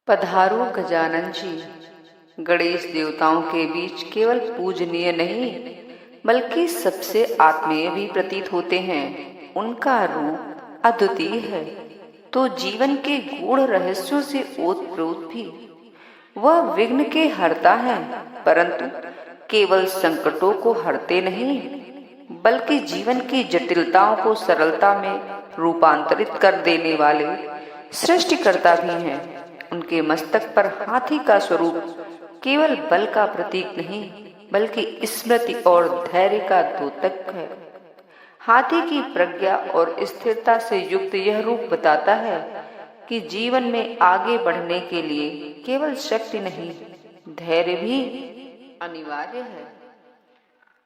पधारो गजानन जी। गणेश देवताओं के बीच केवल पूजनीय नहीं बल्कि सबसे आत्मीय भी प्रतीत होते हैं। उनका रूप अद्वितीय है तो जीवन के गूढ़ रहस्यों से ओतप्रोत भी। वह विघ्न के हरता है, परंतु केवल संकटों को हरते नहीं बल्कि जीवन की जटिलताओं को सरलता में रूपांतरित कर देने वाले सृष्टिकर्ता भी हैं। उनके मस्तक पर हाथी का स्वरूप केवल बल का प्रतीक नहीं बल्कि स्मृति और धैर्य का द्योतक है। हाथी की प्रज्ञा और स्थिरता से युक्त यह रूप बताता है कि जीवन में आगे बढ़ने के लिए केवल शक्ति नहीं, धैर्य भी अनिवार्य है।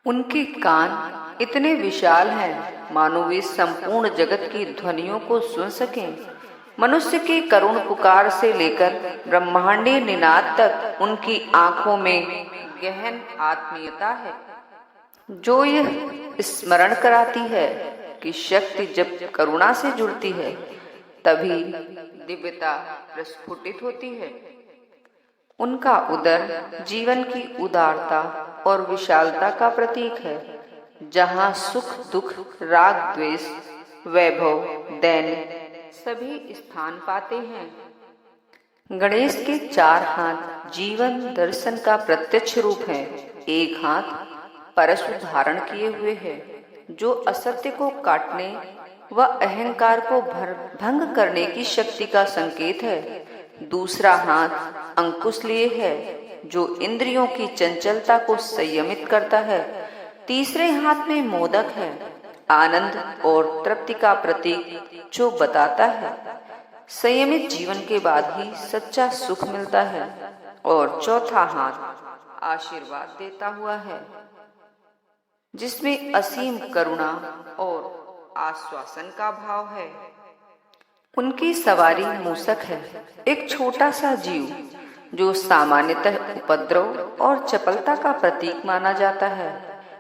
उनके कान इतने विशाल हैं मानो वे संपूर्ण जगत की ध्वनियों को सुन सकें। मनुष्य के करुण पुकार से लेकर ब्रह्मांडीय निनाद तक उनकी आंखों में गहन आत्मीयता है, जो यह स्मरण कराती है कि शक्ति जब करुणा से जुड़ती है तभी दिव्यता प्रस्फुटित होती है। उनका उदर जीवन की उदारता और विशालता का प्रतीक है, जहाँ सुख दुख राग द्वेष वैभव दैन्य सभी स्थान पाते हैं। गणेश के 4 हाथ जीवन दर्शन का प्रत्यक्ष रूप है। एक हाथ परशु धारण किए हुए है, जो असत्य को काटने व अहंकार को भंग करने की शक्ति का संकेत है। दूसरा हाथ अंकुश लिए है, जो इंद्रियों की चंचलता को संयमित करता है। तीसरे हाथ में मोदक है, आनंद और तृप्ति का प्रतीक, जो बताता है संयमित जीवन के बाद ही सच्चा सुख मिलता है। और चौथा हाथ आशीर्वाद देता हुआ है, जिसमें असीम करुणा और आश्वासन का भाव है। उनकी सवारी मूसक है, एक छोटा सा जीव जो सामान्यतः उपद्रव और चपलता का प्रतीक माना जाता है,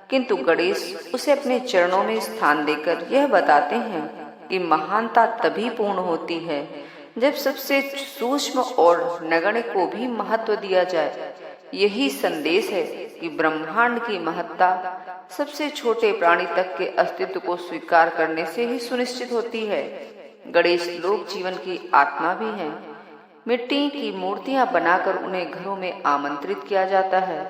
किंतु गणेश उसे अपने चरणों में स्थान देकर यह बताते हैं कि महानता तभी पूर्ण होती है जब सबसे सूक्ष्म और नगण्य को भी महत्व दिया जाए। यही संदेश है कि ब्रह्मांड की महत्ता सबसे छोटे प्राणी तक के अस्तित्व को स्वीकार करने से ही सुनिश्चित होती है। गणेश लोक जीवन की आत्मा भी हैं। मिट्टी की मूर्तियां बनाकर उन्हें घरों में आमंत्रित किया जाता है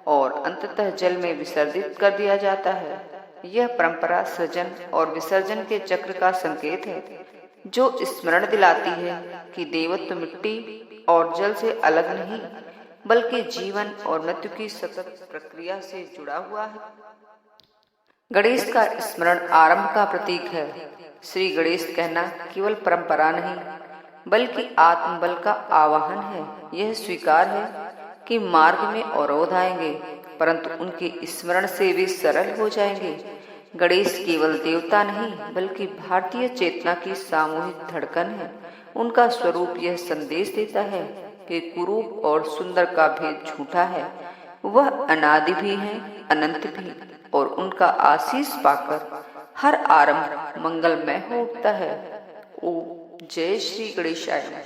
और अंततः जल में विसर्जित कर दिया जाता है। यह परंपरा सृजन और विसर्जन के चक्र का संकेत है, जो स्मरण दिलाती है कि देवत्व मिट्टी और जल से अलग नहीं बल्कि जीवन और मृत्यु की सतत प्रक्रिया से जुड़ा हुआ है। गणेश का स्मरण आरंभ का प्रतीक है। श्री गणेश कहना केवल परंपरा नहीं बल्कि आत्मबल का आवाहन है। यह स्वीकार है कि मार्ग में अवरोध आएंगे, परंतु उनके स्मरण से वे सरल हो जाएंगे। गणेश केवल देवता नहीं बल्कि भारतीय चेतना की सामूहिक धड़कन है। उनका स्वरूप यह संदेश देता है कि कुरूप और सुंदर का भेद झूठा है। वह अनादि भी है, अनंत भी, और उनका आशीष पाकर हर आरंभ मंगलमय हो उठता है। ओ जय श्री गणेशाय।